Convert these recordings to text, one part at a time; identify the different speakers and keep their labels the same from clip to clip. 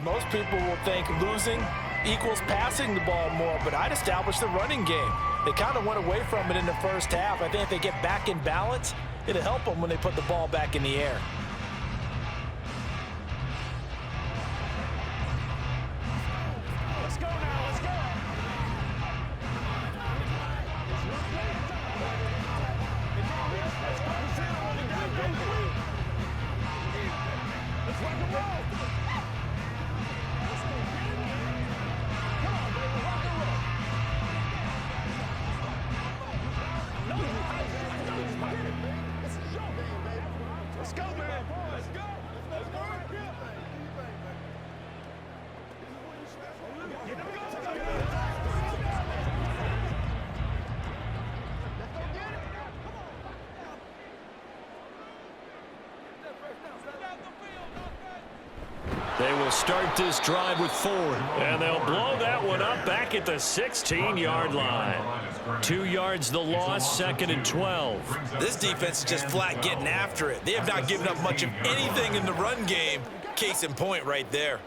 Speaker 1: Most people will think losing equals passing the ball more, but I'd establish the running game. They kind of went away from it in the first half. I think if they get back in balance, it'll help them when they put the ball back in the air.
Speaker 2: They will start this drive with 4. And they'll blow that one up back at the 16-yard line. 2 yards the loss, 2nd and 12.
Speaker 1: This defense is just flat getting after it. They have not given up much of anything in the run game. Case in point right there.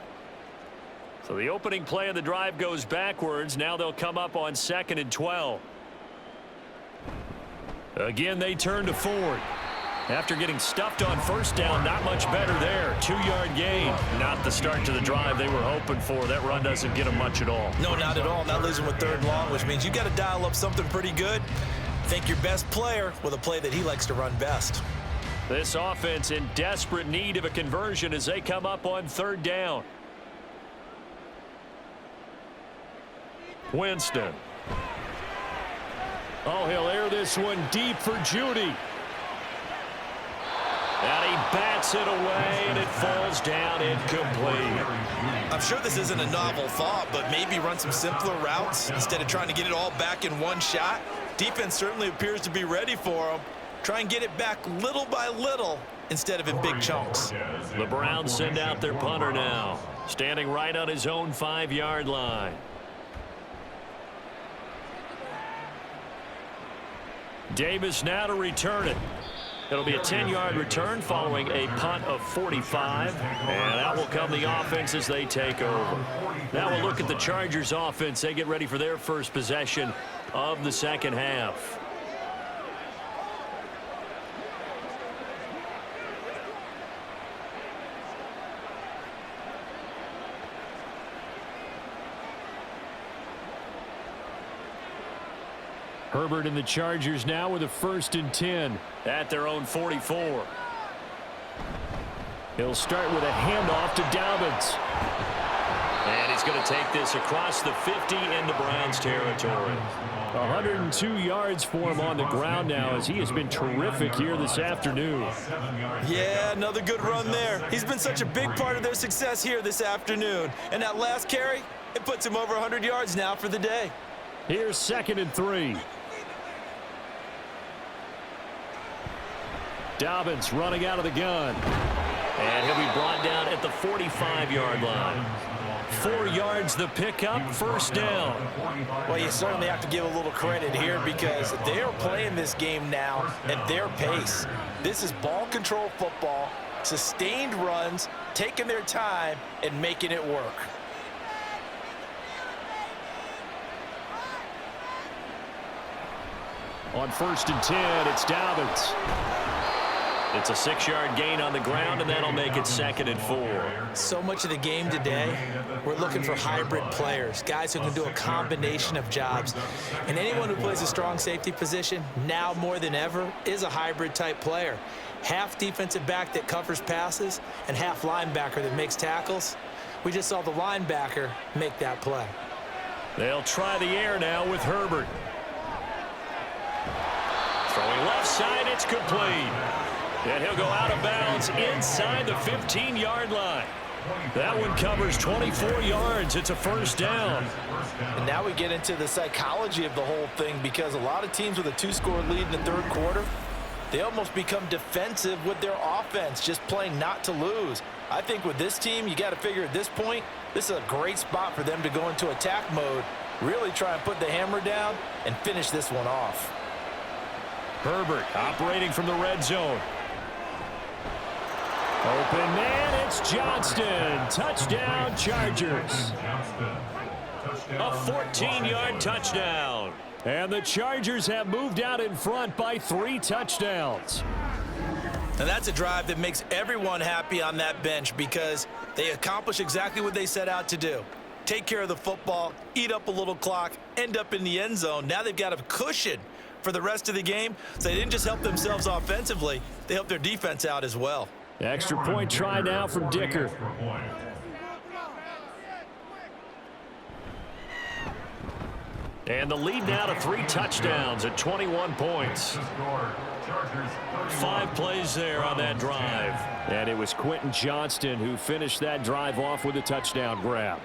Speaker 2: So the opening play of the drive goes backwards. Now they'll come up on 2nd and 12. Again, they turn to Ford. After getting stuffed on first down, not much better there. 2-yard gain. Not the start to the drive they were hoping for. That run doesn't get them much at all.
Speaker 1: No, not at all. Not losing with 3rd and long, which means you got to dial up something pretty good. Think your best player with a play that he likes to run best.
Speaker 2: This offense in desperate need of a conversion as they come up on 3rd down. Winston. Oh, he'll air this one deep for Judy. And he bats it away, and it falls down incomplete.
Speaker 1: I'm sure this isn't a novel thought, but maybe run some simpler routes instead of trying to get it all back in one shot. Defense certainly appears to be ready for him. Try and get it back little by little instead of in big chunks.
Speaker 2: The Browns send out their punter now, standing right on his own 5-yard line. Davis now to return it. It'll be a 10-yard return following a punt of 45. And out will come the offense as they take over. Now we'll look at the Chargers offense. They get ready for their first possession of the second half. Herbert and the Chargers now with a 1st and 10 at their own 44. He'll start with a handoff to Dobbins. And he's going to take this across the 50 into Browns territory. 102 yards for him on the ground now as he has been terrific here this afternoon.
Speaker 1: Yeah, another good run there. He's been such a big part of their success here this afternoon. And that last carry, it puts him over 100 yards now for the day.
Speaker 2: Here's 2nd and 3. Dobbins running out of the gun. And he'll be brought down at the 45-yard line. 4 yards the pickup, 1st down.
Speaker 1: Well, you certainly have to give a little credit here because they're playing this game now at their pace. This is ball control football, sustained runs, taking their time, and making it work.
Speaker 2: On 1st and 10, it's Dobbins. It's a 6-yard gain on the ground, and that'll make it 2nd and 4.
Speaker 1: So much of the game today, we're looking for hybrid players, guys who can do a combination of jobs. And anyone who plays a strong safety position, now more than ever, is a hybrid-type player. Half defensive back that covers passes and half linebacker that makes tackles. We just saw the linebacker make that play.
Speaker 2: They'll try the air now with Herbert. Throwing left side, it's complete. And he'll go out of bounds inside the 15-yard line. That one covers 24 yards. It's a 1st down.
Speaker 1: And now we get into the psychology of the whole thing because a lot of teams with a 2-score lead in the 3rd quarter, they almost become defensive with their offense, just playing not to lose. I think with this team, you got to figure at this point, this is a great spot for them to go into attack mode, really try and put the hammer down and finish this one off.
Speaker 2: Herbert operating from the red zone. Open man, it's It's Johnston. Touchdown, Chargers. A 14-yard touchdown. And the Chargers have moved out in front by 3 touchdowns.
Speaker 1: And that's a drive that makes everyone happy on that bench because they accomplish exactly what they set out to do. Take care of the football, eat up a little clock, end up in the end zone. Now they've got a cushion for the rest of the game. So they didn't just help themselves offensively, they helped their defense out as well.
Speaker 2: Extra point try now from Dicker. And the lead now to 3 touchdowns at 21 points. 5 plays there on that drive. And it was Quentin Johnston who finished that drive off with a touchdown grab.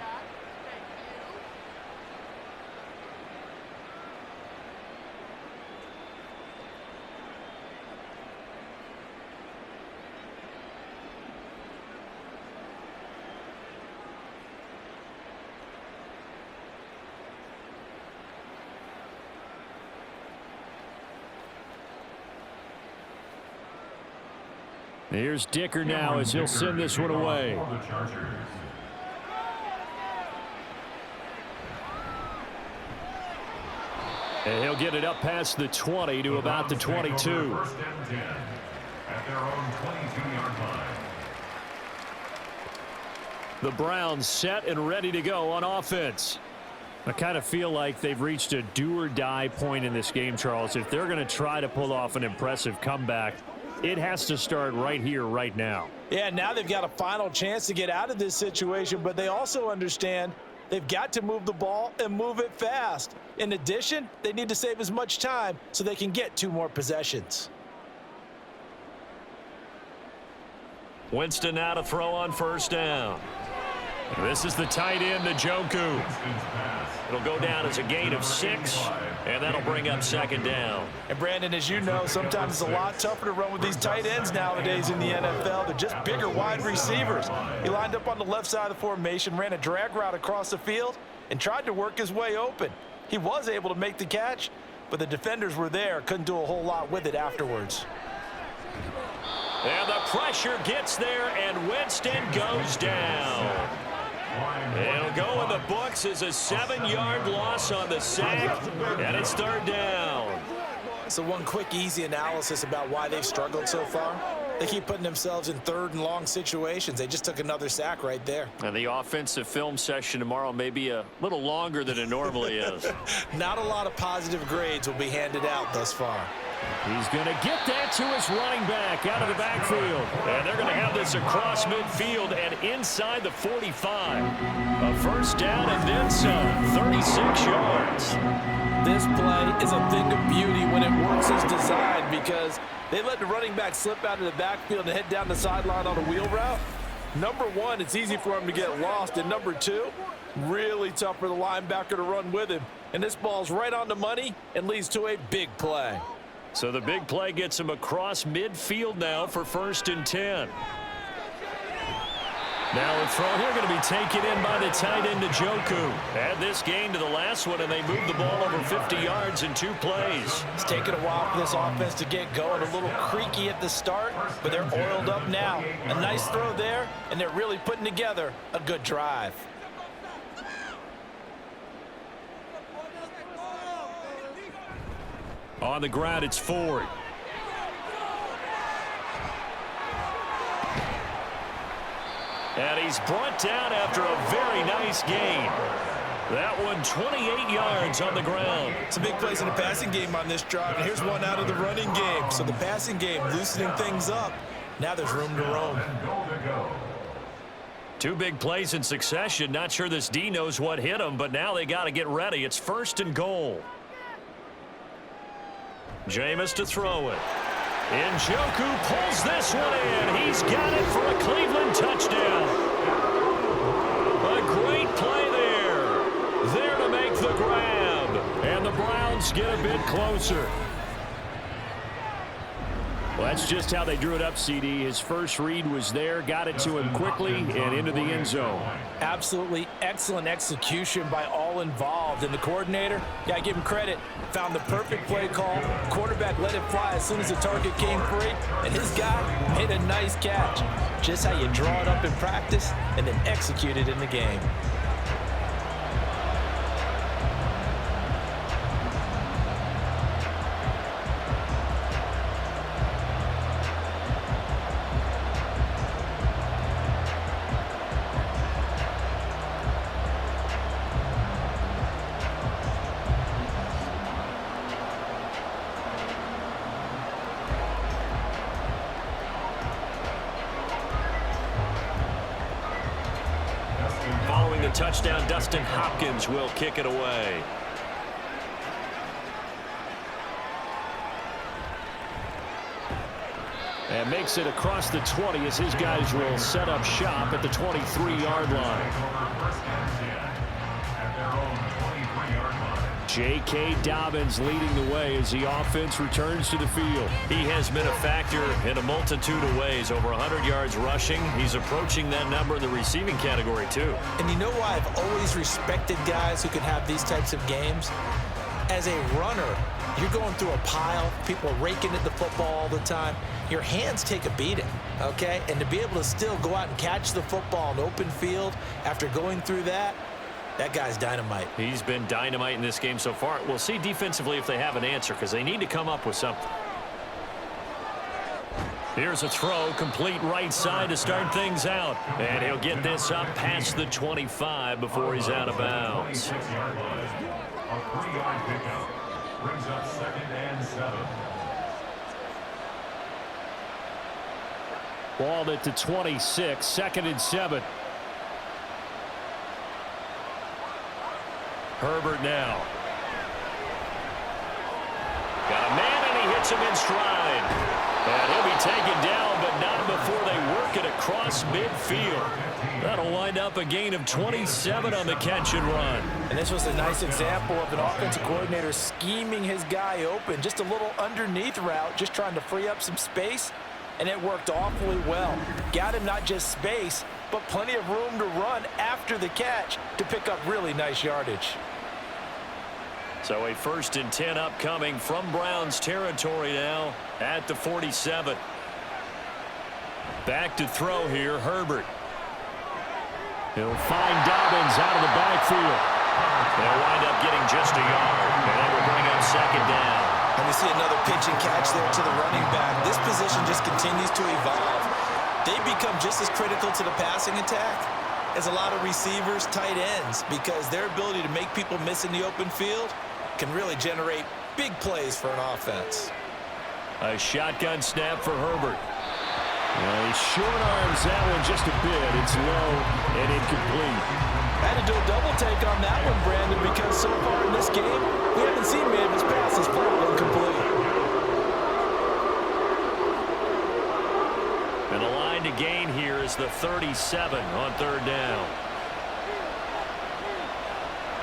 Speaker 2: Here's Dicker now as he'll send this one away. And he'll get it up past the 20 to about the 22. The Browns set and ready to go on offense. I kind of feel like they've reached a do-or-die point in this game, Charles. If they're going to try to pull off an impressive comeback, it has to start right here, right now.
Speaker 1: Yeah, now they've got a final chance to get out of this situation, but they also understand they've got to move the ball and move it fast. In addition, they need to save as much time so they can get 2 more possessions.
Speaker 2: Winston now to throw on first down. This is the tight end, Njoku. It'll go down as a gain of 6, and that'll bring up second down.
Speaker 1: And Brandon, as you know, sometimes it's a lot tougher to run with these tight ends nowadays in the NFL. They're just bigger wide receivers. He lined up on the left side of the formation, ran a drag route across the field, and tried to work his way open. He was able to make the catch, but the defenders were there, couldn't do a whole lot with it afterwards.
Speaker 2: And the pressure gets there, and Winston goes down. It'll go in the books as a 7-yard loss on the sack, and it's third down.
Speaker 1: So one quick, easy analysis about why they've struggled so far. They keep putting themselves in 3rd and long situations. They just took another sack right there.
Speaker 2: And the offensive film session tomorrow may be a little longer than it normally is.
Speaker 1: Not a lot of positive grades will be handed out thus far.
Speaker 2: He's going to get that to his running back out of the backfield. And they're going to have this across midfield and inside the 45. A first down and then some, 36 yards.
Speaker 1: This play is a thing of beauty when it works as designed because they let the running back slip out of the backfield and head down the sideline on a wheel route. Number 1, it's easy for him to get lost. And number 2, really tough for the linebacker to run with him. And this ball's right on the money and leads to a big play.
Speaker 2: So the big play gets him across midfield now for 1st and 10. Now a throw here going to be taken in by the tight end Njoku. Add this gain to the last one, and they move the ball over 50 yards in 2 plays.
Speaker 1: It's taken a while for this offense to get going. A little creaky at the start, but they're oiled up now. A nice throw there, and they're really putting together a good drive.
Speaker 2: On the ground, it's Ford. And he's brought down after a very nice gain. That one 28 yards on the ground.
Speaker 1: Some big plays in the passing game on this drive, and here's one out of the running game. So the passing game loosening things up. Now there's room to roam.
Speaker 2: 2 big plays in succession. Not sure this D knows what hit him, but now they got to get ready. It's 1st and goal. Jameis to throw it. Njoku pulls this one in. He's got it for a Cleveland touchdown. A great play there. There to make the grab. And the Browns get a bit closer. Well, that's just how they drew it up, CD. His first read was there, got it to him quickly, and into the end zone.
Speaker 1: Absolutely excellent execution by all involved. And the coordinator, got to give him credit, found the perfect play call. Quarterback let it fly as soon as the target came free, and his guy made a nice catch. Just how you draw it up in practice and then execute it in the game.
Speaker 2: Following the touchdown, Dustin Hopkins will kick it away. And makes it across the 20 as his guys will set up shop at the 23-yard line. J.K. Dobbins leading the way as the offense returns to the field. He has been a factor in a multitude of ways. Over 100 yards rushing. He's approaching that number in the receiving category, too.
Speaker 1: And you know why I've always respected guys who can have these types of games? As a runner, you're going through a pile. People are raking at the football all the time. Your hands take a beating, okay? And to be able to still go out and catch the football in open field after going through that, that guy's dynamite.
Speaker 2: He's been dynamite in this game so far. We'll see defensively if they have an answer because they need to come up with something. Here's a throw, complete right side to start things out. And he'll get this up past the 25 before he's out of bounds.
Speaker 3: A 3-yard pickup brings up 2nd and 7.
Speaker 2: Ball at the 26, 2nd and 7. Herbert now. Got a man, and he hits him in stride. And he'll be taken down, but not before they work it across midfield. That'll wind up a gain of 27 on the catch and run.
Speaker 1: And this was a nice example of an offensive coordinator scheming his guy open. Just a little underneath route, just trying to free up some space. And it worked awfully well. Got him not just space, but plenty of room to run after the catch to pick up really nice yardage.
Speaker 2: So a 1st and 10 upcoming from Browns territory now at the 47. Back to throw here, Herbert. He'll find Dobbins out of the backfield. They'll wind up getting just a yard, and that will bring up 2nd down.
Speaker 1: And we see another pitch and catch there to the running back. This position just continues to evolve. They become just as critical to the passing attack as a lot of receivers, tight ends, because their ability to make people miss in the open field can really generate big plays for an offense.
Speaker 2: A shotgun snap for Herbert. He short arms that one just a bit. It's low and incomplete.
Speaker 1: I had to do a double take on that one, Brandon, because so far in this game, we haven't seen many of his passes fall incomplete.
Speaker 2: And the line to gain here is the 37 on 3rd down.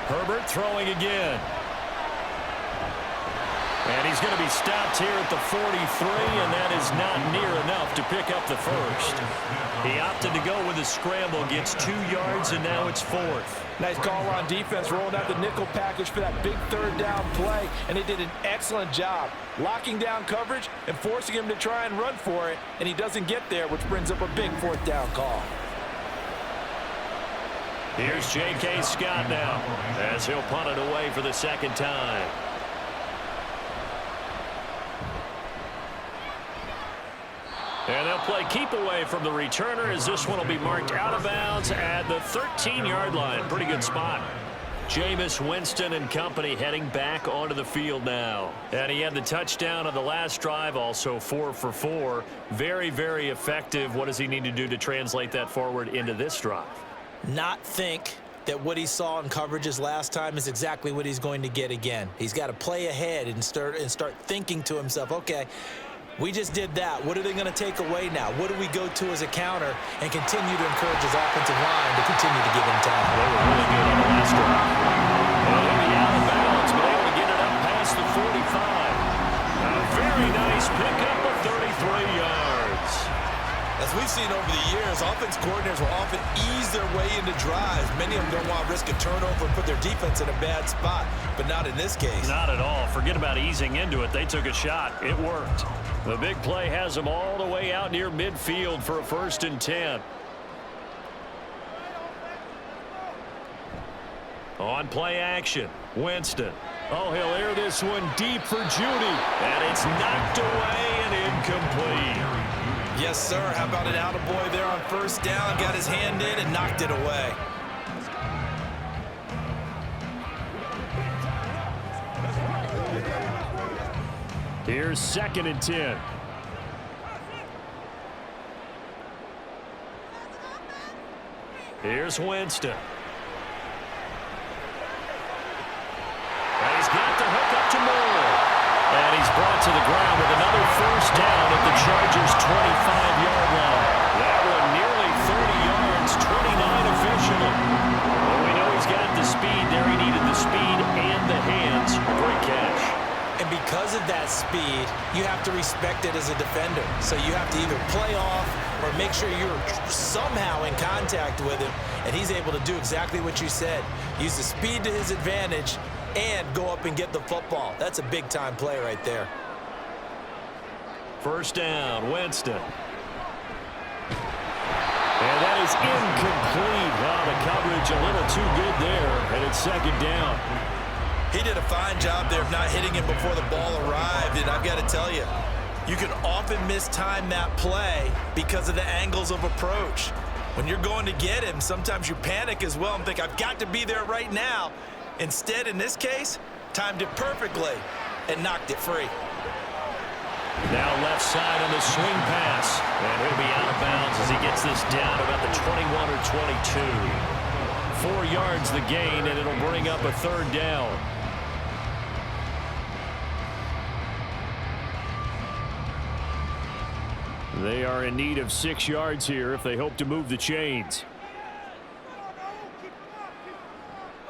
Speaker 2: Herbert throwing again. And he's going to be stopped here at the 43, and that is not near enough to pick up the first. He opted to go with a scramble, gets 2 yards, and now it's 4th.
Speaker 1: Nice call on defense, rolling out the nickel package for that big 3rd down play, and they did an excellent job locking down coverage and forcing him to try and run for it, and he doesn't get there, which brings up a big 4th down call.
Speaker 2: Here's J.K. Scott now as he'll punt it away for the 2nd time. And they'll play keep away from the returner as this one will be marked out of bounds at the 13-yard line. Pretty good spot. Jameis Winston and company heading back onto the field now. And he had the touchdown on the last drive, also 4 for 4. Very, very effective. What does he need to do to translate that forward into this drive?
Speaker 1: Not think that what he saw in coverages last time is exactly what he's going to get again. He's got to play ahead and start thinking to himself, okay, we just did that. What are they going to take away now? What do we go to as a counter and continue to encourage his offensive line to continue to give him time?
Speaker 2: They were really good on the last drive. And he'll be out of bounds, but able to get it up past the 45. A very nice pickup of 33.
Speaker 1: As we've seen over the years, offense coordinators will often ease their way into drives. Many of them don't want to risk a turnover and put their defense in a bad spot, but not in this case.
Speaker 2: Not at all. Forget about easing into it. They took a shot. It worked. The big play has them all the way out near midfield for a 1st and 10. On play action, Winston. Oh, he'll air this one deep for Judy. And it's knocked away and incomplete.
Speaker 1: Yes, sir. How about an attaboy there on 1st down? Got his hand in and knocked it away.
Speaker 2: Here's 2nd and 10. Here's Winston. And he's got the hook up to Moore. And he's brought to the ground with another 1st down at the Chargers' 25-yard line. That one nearly 30 yards, 29 officially. Well, we know he's got the speed there. He needed the speed and the hands. Great catch.
Speaker 1: And because of that speed, you have to respect it as a defender. So you have to either play off or make sure you're somehow in contact with him, and he's able to do exactly what you said. Use the speed to his advantage and go up and get the football. That's a big-time play right there.
Speaker 2: 1st down, Winston. And that is incomplete. Wow, the coverage a little too good there, and it's 2nd down.
Speaker 1: He did a fine job there of not hitting him before the ball arrived, and I've got to tell you, you can often mistime that play because of the angles of approach. When you're going to get him, sometimes you panic as well and think, I've got to be there right now. Instead, in this case, timed it perfectly and knocked it free.
Speaker 2: Now left side on the swing pass, and he'll be out of bounds as he gets this down about the 21 or 22. 4 yards the gain, and it'll bring up a 3rd down. They are in need of 6 yards here if they hope to move the chains.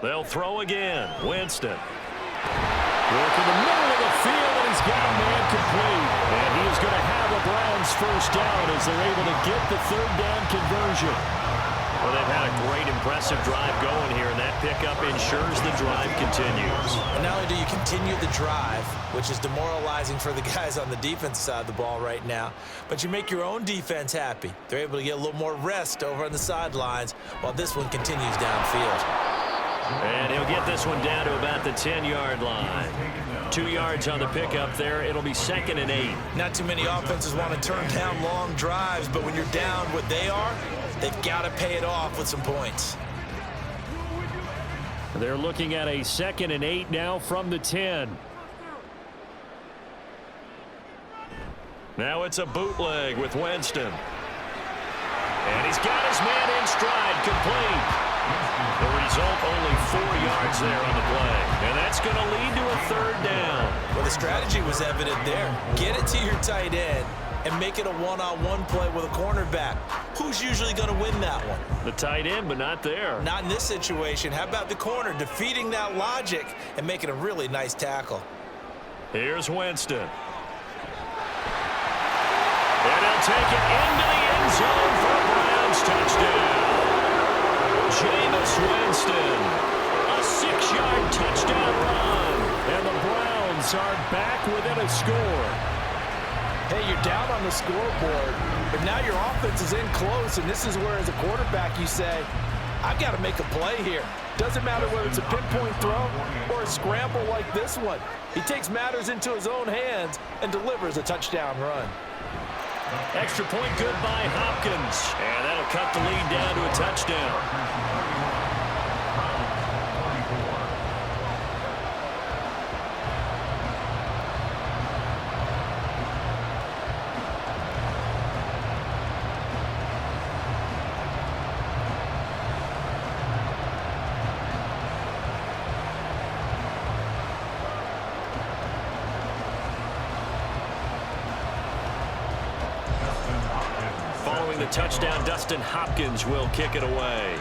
Speaker 2: They'll throw again. Winston. Work in the middle of the field, and he's got a man complete. And he is going to have a Browns 1st down as they're able to get the 3rd down conversion. Well, they've had a great, impressive drive going here, and that pickup ensures the drive continues.
Speaker 1: And not only do you continue the drive, which is demoralizing for the guys on the defense side of the ball right now, but you make your own defense happy. They're able to get a little more rest over on the sidelines while this one continues downfield.
Speaker 2: And he'll get this one down to about the 10-yard line. 2 yards on the pickup there. It'll be 2nd and 8.
Speaker 1: Not too many offenses want to turn down long drives, but when you're down what they are, they've got to pay it off with some points.
Speaker 2: They're looking at a 2nd and 8 now from the 10. Now it's a bootleg with Winston. And he's got his man in stride, complete. The result, only 4 yards there on the play. And that's going to lead to a 3rd down.
Speaker 1: Well, the strategy was evident there. Get it to your tight end and make it a one-on-one play with a cornerback. Who's usually going to win that one?
Speaker 2: The tight end, but not there.
Speaker 1: Not in this situation. How about the corner defeating that logic and making a really nice tackle?
Speaker 2: Here's Winston. And he'll take it into the end zone for a Browns touchdown. Jameis Winston, a 6-yard touchdown run. And the Browns are back within a score.
Speaker 1: Hey, you're down on the scoreboard, but now your offense is in close, and this is where, as a quarterback, you say, I've got to make a play here. Doesn't matter whether it's a pinpoint throw or a scramble like this one. He takes matters into his own hands and delivers a touchdown run.
Speaker 2: Extra point good by Hopkins. And that'll cut the lead down to a touchdown. Following the touchdown, Dustin Hopkins will kick it away.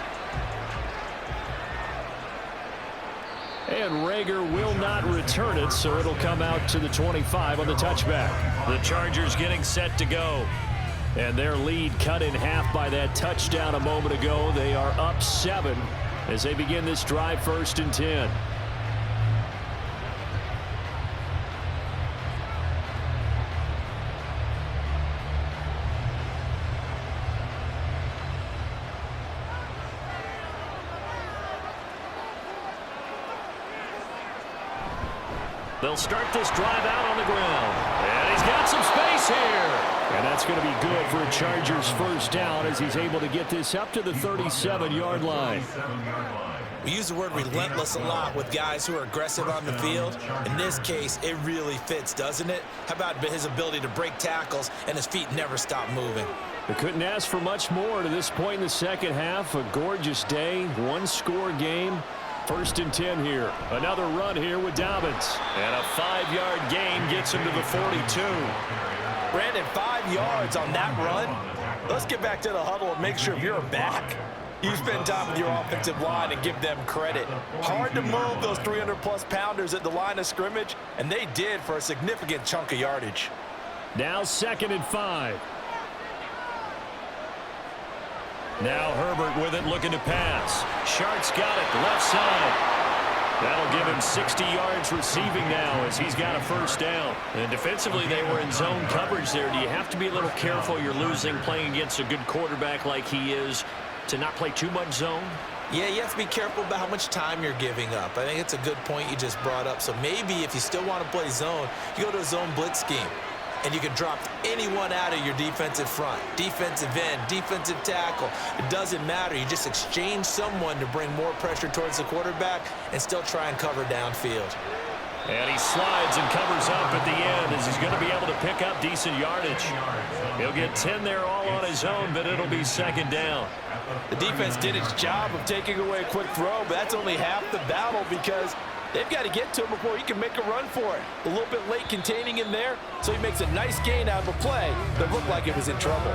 Speaker 2: And Rager will not return it, so it'll come out to the 25 on the touchback. The Chargers getting set to go. And their lead cut in half by that touchdown a moment ago. They are up 7 as they begin this drive, 1st and 10. They'll start this drive out on the ground. And he's got some space here. And that's going to be good for a Chargers first down as he's able to get this up to the 37-yard line.
Speaker 1: We use the word relentless a lot with guys who are aggressive on the field. In this case, it really fits, doesn't it? How about his ability to break tackles and his feet never stop moving?
Speaker 2: They couldn't ask for much more to this point in the second half. A gorgeous day, one-score game. 1st and 10 here. Another run here with Dobbins. And a 5-yard gain gets him to the 42.
Speaker 1: Brandon, 5 yards on that run. Let's get back to the huddle and make sure if you're back, you spend time with your offensive line and give them credit. Hard to move those 300-plus pounders at the line of scrimmage, and they did for a significant chunk of yardage.
Speaker 2: Now 2nd and 5. Now Herbert with it, looking to pass. Shark's got it, left side. That'll give him 60 yards receiving now as he's got a first down. And defensively, they were in zone coverage there. Do you have to be a little careful? You're losing playing against a good quarterback like he is to not play too much zone?
Speaker 1: Yeah, you have to be careful about how much time you're giving up. I think it's a good point you just brought up. So maybe if you still want to play zone, you go to a zone blitz scheme. And you can drop anyone out of your defensive front, defensive end, defensive tackle. It doesn't matter. You just exchange someone to bring more pressure towards the quarterback and still try and cover downfield.
Speaker 2: And he slides and covers up at the end as he's going to be able to pick up decent yardage. He'll get 10 there all on his own, but it'll be 2nd down.
Speaker 1: The defense did its job of taking away a quick throw, but that's only half the battle because they've got to get to him before he can make a run for it. A little bit late containing him there, so he makes a nice gain out of a play that looked like it was in trouble.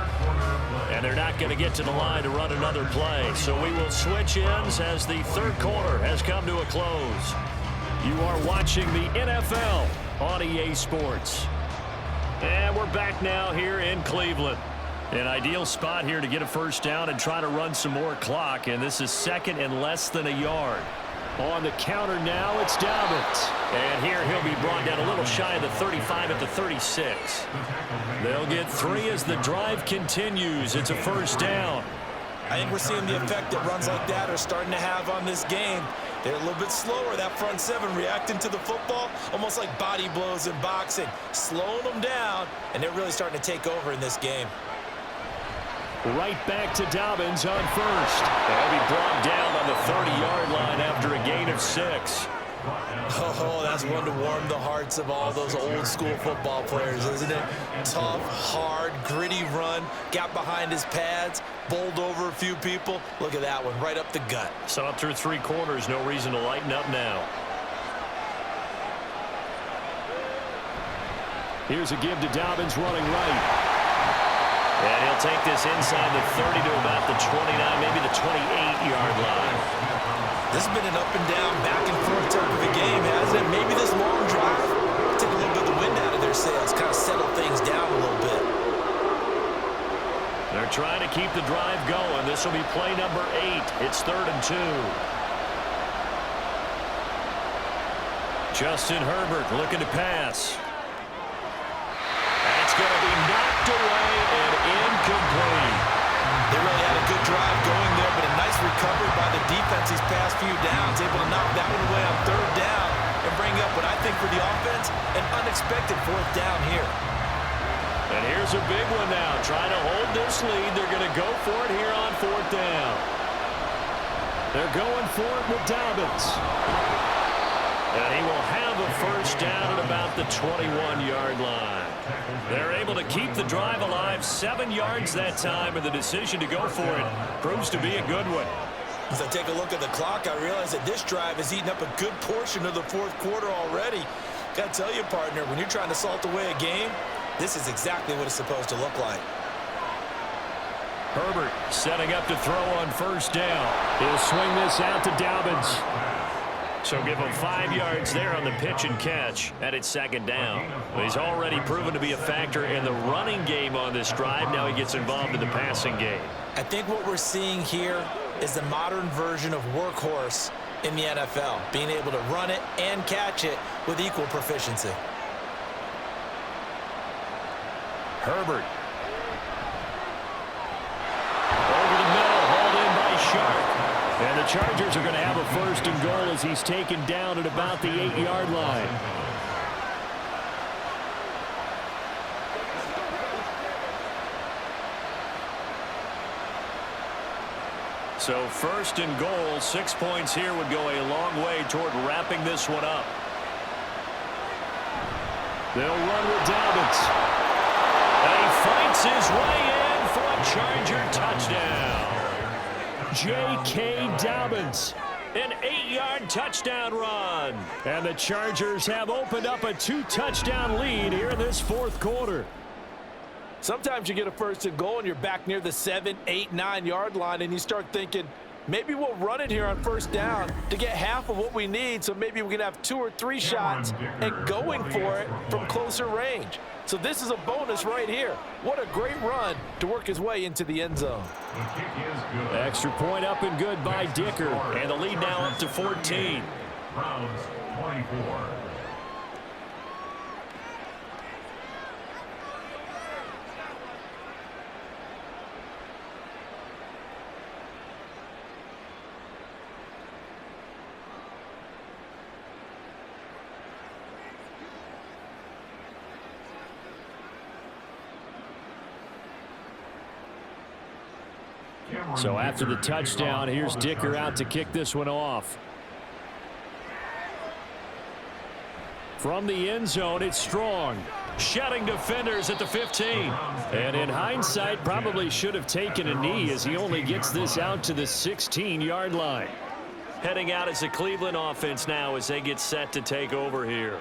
Speaker 2: And they're not going to get to the line to run another play, so we will switch ends as the 3rd quarter has come to a close. You are watching the NFL on EA Sports. And we're back now here in Cleveland. An ideal spot here to get a first down and try to run some more clock, and this is 2nd and less than a yard. On the counter now, it's Dobbins. And here he'll be brought down a little shy of the 35 at the 36. They'll get 3 as the drive continues. It's a first down.
Speaker 1: I think we're seeing the effect that runs like that are starting to have on this game. They're a little bit slower, that front 7, reacting to the football, almost like body blows in boxing, slowing them down, and they're really starting to take over in this game.
Speaker 2: Right back to Dobbins on first. They'll be brought down on the 30-yard line after a gain of 6.
Speaker 1: Oh, that's one to warm the hearts of all those old-school football players, isn't it? Tough, hard, gritty run, got behind his pads, bowled over a few people. Look at that one, right up the gut.
Speaker 2: So up through 3 quarters, no reason to lighten up now. Here's a give to Dobbins running right. And he'll take this inside the 30 to about the 29, maybe the 28-yard line.
Speaker 1: This has been an up and down, back and forth type of a game, hasn't it? Maybe this long drive take a little bit of the wind out of their sails, kind of settle things down a little bit.
Speaker 2: They're trying to keep the drive going. This will be play number 8. It's 3rd and 2. Justin Herbert looking to pass. That's going to be knocked away and incomplete.
Speaker 1: They really had a good drive going there, but a nice recovery by the defense these past few downs, able to knock that one away on 3rd down and bring up what I think for the offense, an unexpected 4th down here.
Speaker 2: And here's a big one now, trying to hold this lead. They're going to go for it here on 4th down. They're going for it with Dobbins. And he will have a first down at about the 21-yard line. They're able to keep the drive alive, 7 yards that time, and the decision to go for it proves to be a good one.
Speaker 1: As I take a look at the clock, I realize that this drive has eaten up a good portion of the 4th quarter already. Got to tell you, partner, when you're trying to salt away a game, this is exactly what it's supposed to look like.
Speaker 2: Herbert setting up to throw on first down. He'll swing this out to Dobbins. So give him 5 yards there on the pitch and catch, and it's second down. He's already proven to be a factor in the running game on this drive. Now he gets involved in the passing game.
Speaker 1: I think what we're seeing here is the modern version of workhorse in the NFL, being able to run it and catch it with equal proficiency.
Speaker 2: Herbert. Over the middle, hauled in by Sharp. And the Chargers are going to have a first and goal as he's taken down at about the 8-yard line. So first and goal, 6 points here would go a long way toward wrapping this one up. They'll run with Dobbins. And he fights his way in for a Charger touchdown. J.K. Dobbins, an 8-yard touchdown run. And the Chargers have opened up a 2-touchdown lead here in this fourth quarter.
Speaker 1: Sometimes you get a first and goal and you're back near the 7, 8, 9-yard line and you start thinking, maybe we'll run it here on first down to get half of what we need, so maybe we can have 2 or 3 shots and going for it from closer range. So this is a bonus right here. What a great run to work his way into the end zone.
Speaker 2: Extra point up and good by Dicker. And the lead now up to 14.
Speaker 3: Browns 24.
Speaker 2: So after the touchdown, here's Dicker out to kick this one off. From the end zone, it's Strong. Shedding defenders at the 15. And in hindsight, probably should have taken a knee as he only gets this out to the 16-yard line. Heading out as the Cleveland offense now as they get set to take over here.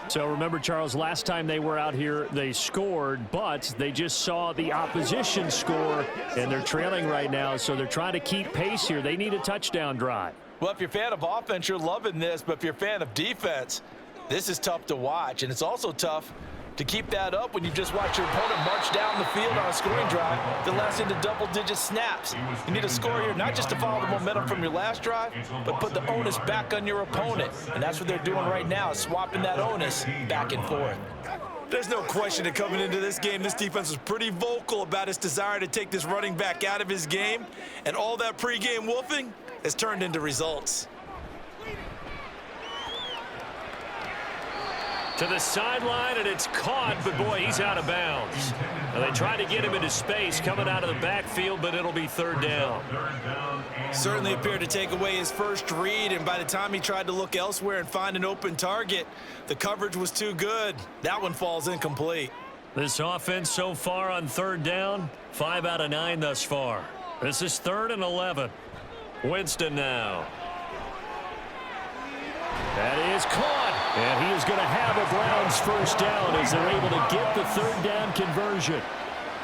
Speaker 2: So remember, Charles, last time they were out here, they scored, but they just saw the opposition score, and they're trailing right now, so they're trying to keep pace here. They need a touchdown drive.
Speaker 1: Well, if you're a fan of offense, you're loving this, but if you're a fan of defense, this is tough to watch, and it's also tough to keep that up when you just watch your opponent march down the field on a scoring drive that lasts into double-digit snaps. You need a score here, not just to follow the momentum from your last drive, but put the onus back on your opponent. And that's what they're doing right now, swapping that onus back and forth. There's no question that coming into this game, this defense was pretty vocal about its desire to take this running back out of his game, and all that pregame wolfing has turned into results.
Speaker 2: To the sideline, and it's caught, but boy, he's out of bounds. Now they tried to get him into space coming out of the backfield, but it'll be third down.
Speaker 1: Certainly appeared to take away his first read, and by the time he tried to look elsewhere and find an open target, the coverage was too good. That one falls incomplete.
Speaker 2: This offense so far on third down, 5 out of 9 thus far. This is 3rd and 11. Winston now. That is caught, and he is going to have a Browns first down as they're able to get the third down conversion.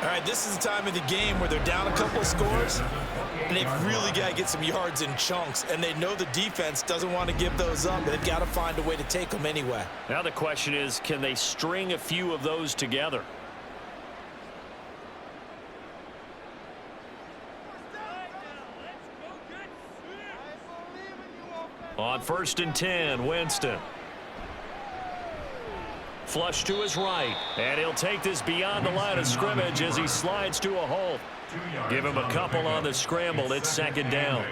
Speaker 1: All right, this is the time of the game where they're down a couple of scores, and they've really got to get some yards in chunks, and they know the defense doesn't want to give those up. They've got to find a way to take them anyway.
Speaker 2: Now the question is, can they string a few of those together? On 1st and 10, Winston. Flush to his right, and he'll take this beyond the line of scrimmage as he slides to a halt. Give him a couple on the scramble. It's 2nd down.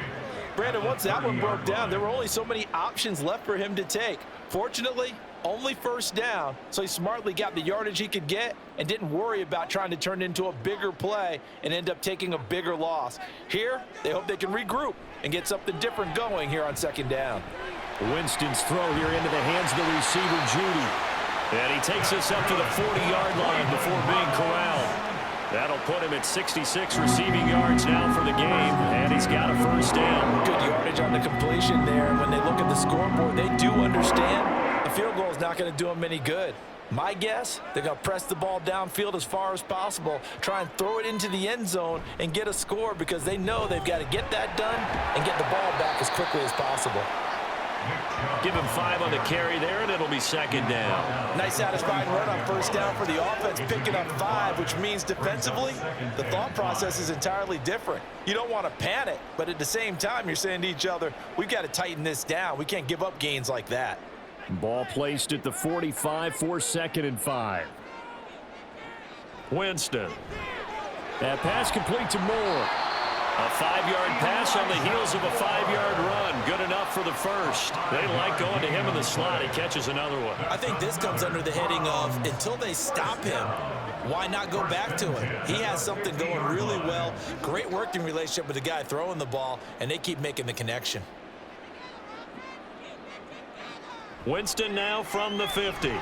Speaker 1: Brandon, once that one broke down, there were only so many options left for him to take. Fortunately, only first down, so he smartly got the yardage he could get and didn't worry about trying to turn it into a bigger play and end up taking a bigger loss. Here, they hope they can regroup and get something different going here on 2nd down.
Speaker 2: Winston's throw here into the hands of the receiver, Judy. And he takes us up to the 40-yard line before being corralled. That'll put him at 66 receiving yards now for the game, and he's got a first down.
Speaker 1: Good yardage on the completion there, and when they look at the scoreboard, they do understand the field goal is not going to do them any good. My guess, they're going to press the ball downfield as far as possible, try and throw it into the end zone and get a score because they know they've got to get that done and get the ball back as quickly as possible.
Speaker 2: Give him 5 on the carry there, and it'll be second down.
Speaker 1: Nice satisfying run on first down for the offense, picking up 5, which means defensively, the thought process is entirely different. You don't want to panic, but at the same time, you're saying to each other, we've got to tighten this down. We can't give up gains like that.
Speaker 2: Ball placed at the 45 for 2nd and 5. Winston. That pass complete to Moore. A 5-yard pass on the heels of a 5-yard run. Good enough for the first. They like going to him in the slot. He catches another one.
Speaker 1: I think this comes under the heading of until they stop him, why not go back to it? He has something going really well. Great working relationship with the guy throwing the ball, and they keep making the connection.
Speaker 2: Winston now from the 50.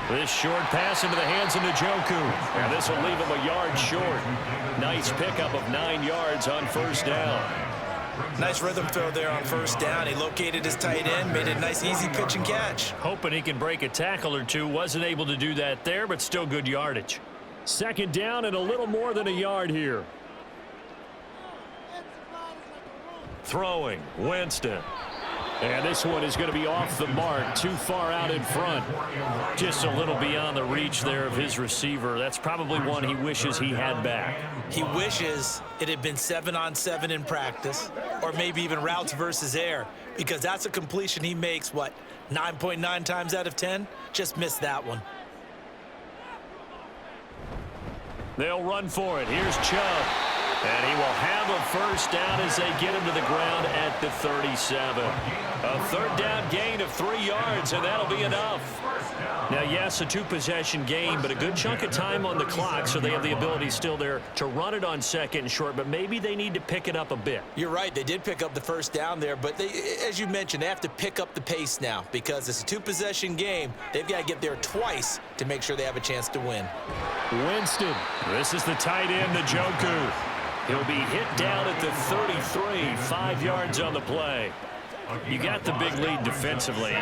Speaker 2: This short pass into the hands of Njoku. And this will leave him a yard short. Nice pickup of 9 yards on first down.
Speaker 1: Nice rhythm throw there on first down. He located his tight end, made a nice easy pitch and catch.
Speaker 2: Hoping he can break a tackle or two. Wasn't able to do that there, but still good yardage. Second down and a little more than a yard here. Throwing, Winston. And this one is going to be off the mark, too far out in front. Just a little beyond the reach there of his receiver. That's probably one he wishes he had back.
Speaker 1: He wishes it had been 7-on-7 in practice, or maybe even routes versus air, because that's a completion he makes, 9.9 times out of 10? Just missed that one.
Speaker 2: They'll run for it. Here's Chubb. And he will have a first down as they get him to the ground at the 37. A third down gain of 3 yards, and that'll be enough. Now, yes, a 2-possession game, but a good chunk of time on the clock, so they have the ability still there to run it on second and short, but maybe they need to pick it up a bit.
Speaker 1: You're right. They did pick up the first down there, but as you mentioned, they have to pick up the pace now because it's a 2-possession game. They've got to get there twice to make sure they have a chance to win.
Speaker 2: Winston. This is the tight end, Njoku. He'll be hit down at the 33, 5 yards on the play. You got the big lead defensively.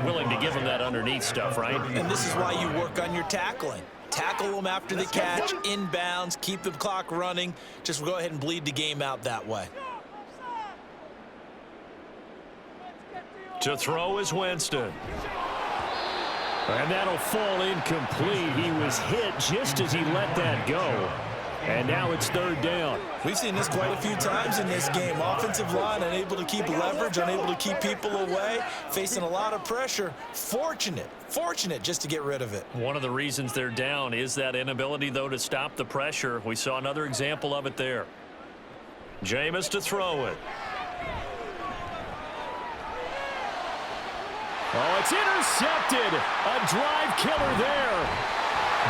Speaker 2: Willing to give him that underneath stuff, right?
Speaker 1: And this is why you work on your tackling. Tackle them after the catch, inbounds, keep the clock running. Just go ahead and bleed the game out that way.
Speaker 2: To throw is Winston. And that'll fall incomplete. He was hit just as he let that go. And now it's third down.
Speaker 1: We've seen this quite a few times in this game. Offensive line unable to keep leverage, unable to keep people away, facing a lot of pressure. Fortunate just to get rid of it.
Speaker 2: One of the reasons they're down is that inability, though, to stop the pressure. We saw another example of it there. Jameis to throw it. Oh, it's intercepted. A drive killer there.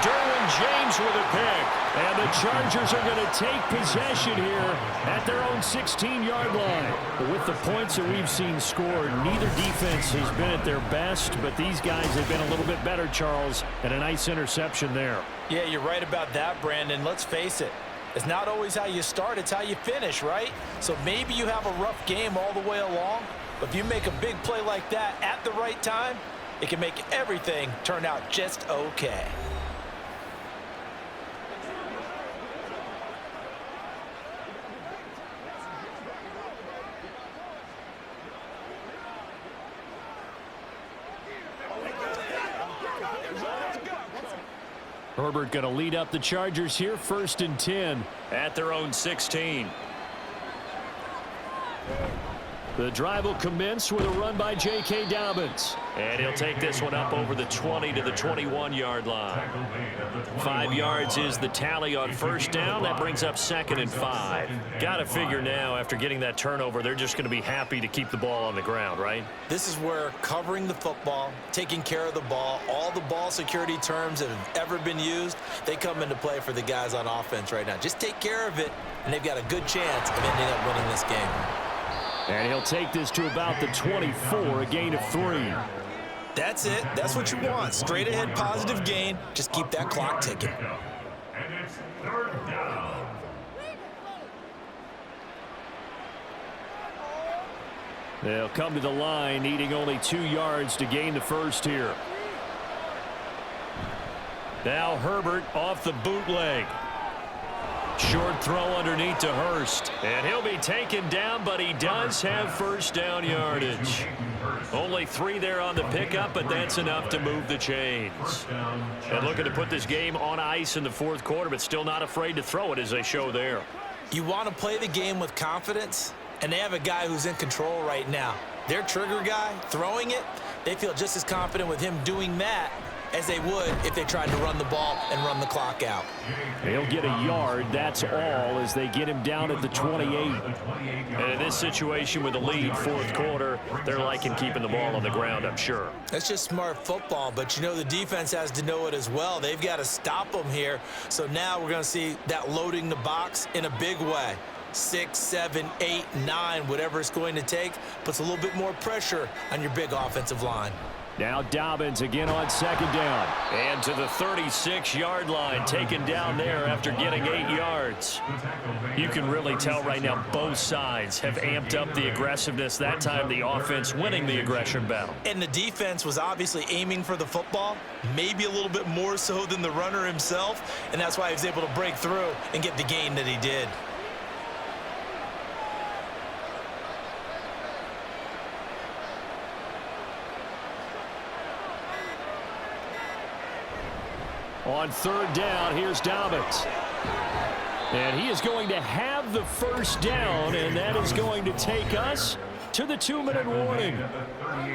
Speaker 2: Derwin James with a pick. And the Chargers are going to take possession here at their own 16-yard line. With the points that we've seen scored, neither defense has been at their best, but these guys have been a little bit better, Charles, and a nice interception there.
Speaker 1: Yeah, you're right about that, Brandon. Let's face it. It's not always how you start, it's how you finish, right? So maybe you have a rough game all the way along, but if you make a big play like that at the right time, it can make everything turn out just okay.
Speaker 2: Herbert going to lead up the Chargers here, 1st and 10 at their own 16. The drive will commence with a run by J.K. Dobbins. And he'll take this one up over the 20 to the 21-yard line. 5 yards is the tally on first down. That brings up 2nd and 5. Got to figure now, after getting that turnover, they're just going to be happy to keep the ball on the ground, right?
Speaker 1: This is where covering the football, taking care of the ball, all the ball security terms that have ever been used, they come into play for the guys on offense right now. Just take care of it, and they've got a good chance of ending up winning this game.
Speaker 2: And he'll take this to about the 24, a gain of 3.
Speaker 1: That's it. That's what you want. Straight ahead, positive gain. Just keep that clock ticking.
Speaker 3: And it's third down.
Speaker 2: They'll come to the line, needing only 2 yards to gain the first here. Now Herbert off the bootleg. Short throw underneath to Hurst. And he'll be taken down, but he does have first down yardage. Only 3 there on the pickup, but that's enough to move the chains. And looking to put this game on ice in the fourth quarter, but still not afraid to throw it as they show there.
Speaker 1: You want to play the game with confidence, and they have a guy who's in control right now. Their trigger guy throwing it, they feel just as confident with him doing that as they would if they tried to run the ball and run the clock out.
Speaker 2: He'll get a yard, that's all, as they get him down at the 28. And in this situation with the lead, fourth quarter, they're liking keeping the ball on the ground, I'm sure.
Speaker 1: That's just smart football, but you know the defense has to know it as well. They've got to stop them here. So now we're going to see that loading the box in a big way. 6, 7, 8, 9, whatever it's going to take, puts a little bit more pressure on your big offensive line.
Speaker 2: Now Dobbins again on second down. And to the 36-yard line, taken down there after getting 8 yards. You can really tell right now both sides have amped up the aggressiveness. That time the offense winning the aggression battle.
Speaker 1: And the defense was obviously aiming for the football, maybe a little bit more so than the runner himself, and that's why he was able to break through and get the gain that he did.
Speaker 2: On third down, here's Dobbins. And he is going to have the first down, and that is going to take us to the 2-minute warning.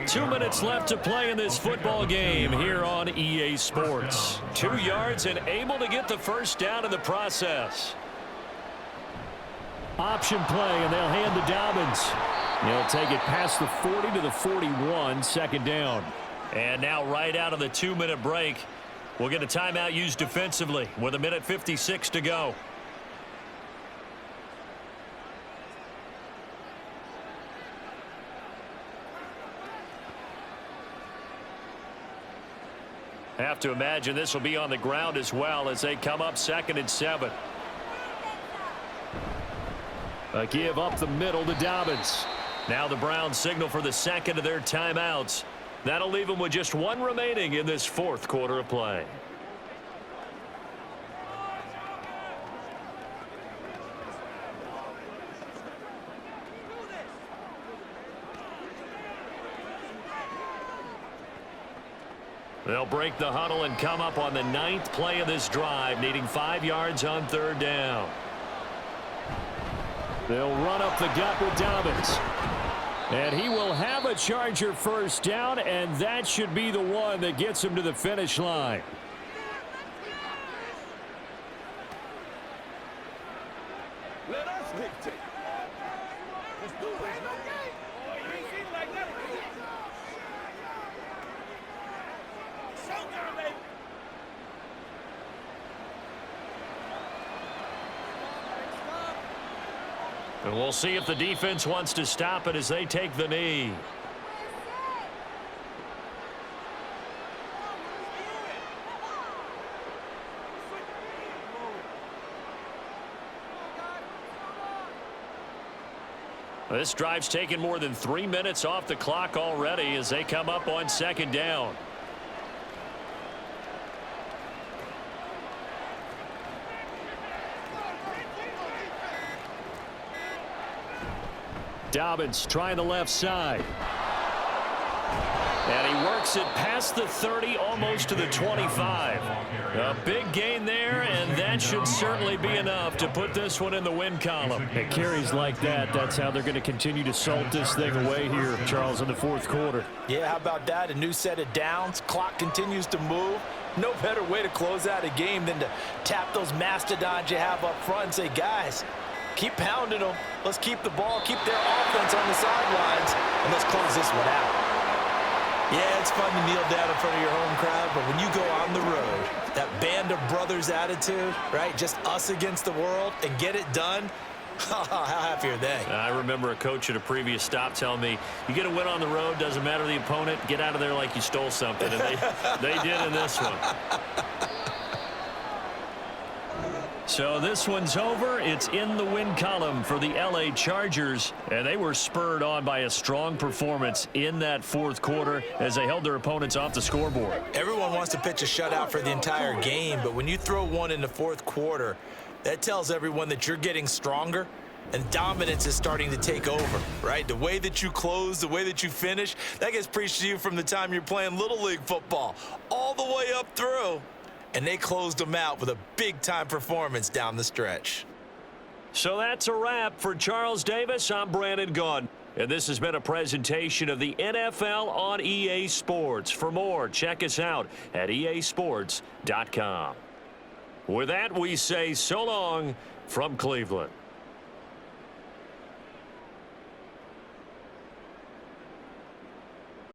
Speaker 2: 2 minutes left to play in this football game here on EA Sports. 2 yards and able to get the first down in the process. Option play, and they'll hand to Dobbins. He'll take it past the 40 to the 41, second down. And now right out of the 2-minute break, we'll get a timeout used defensively with 1:56 to go. Have to imagine this will be on the ground as well as they come up 2nd and 7. A give up the middle to Dobbins. Now the Browns signal for the second of their timeouts. That'll leave them with just 1 remaining in this fourth quarter of play. They'll break the huddle and come up on the 9th play of this drive, needing 5 yards on third down. They'll run up the gut with Dobbins. And he will have a Charger first down, and that should be the one that gets him to the finish line.
Speaker 4: Let us dictate. Let's do this, man. You ain't seen like that. Showtime, baby.
Speaker 2: And we'll see if the defense wants to stop it as they take the knee. This drive's taken more than 3 minutes off the clock already as they come up on second down. Dobbins trying the left side. And he works it past the 30, almost to the 25. A big gain there, and that should certainly be enough to put this one in the win column. At carries like that, that's how they're going to continue to salt this thing away here, Charles, in the fourth quarter.
Speaker 1: Yeah, how about that? A new set of downs. Clock continues to move. No better way to close out a game than to tap those mastodons you have up front and say, guys, keep pounding them. Let's keep the ball, keep their offense on the sidelines, and let's close this one out. Yeah, it's fun to kneel down in front of your home crowd, but when you go on the road, that band of brothers attitude, right, just us against the world, and get it done, how happy are they?
Speaker 2: I remember a coach at a previous stop telling me, you get a win on the road, doesn't matter the opponent, get out of there like you stole something, and they did in this one. So this one's over. It's in the win column for the LA Chargers, and they were spurred on by a strong performance in that fourth quarter as they held their opponents off the scoreboard.
Speaker 1: Everyone wants to pitch a shutout for the entire game, but when you throw one in the fourth quarter, That tells everyone that you're getting stronger and dominance is starting to take over, right? The way that you close, the way that you finish, that gets preached to you from the time you're playing Little League football all the way up through. And they closed them out with a big-time performance down the stretch.
Speaker 2: So that's a wrap for Charles Davis. I'm Brandon Gaudin. And this has been a presentation of the NFL on EA Sports. For more, check us out at easports.com. With that, we say so long from Cleveland.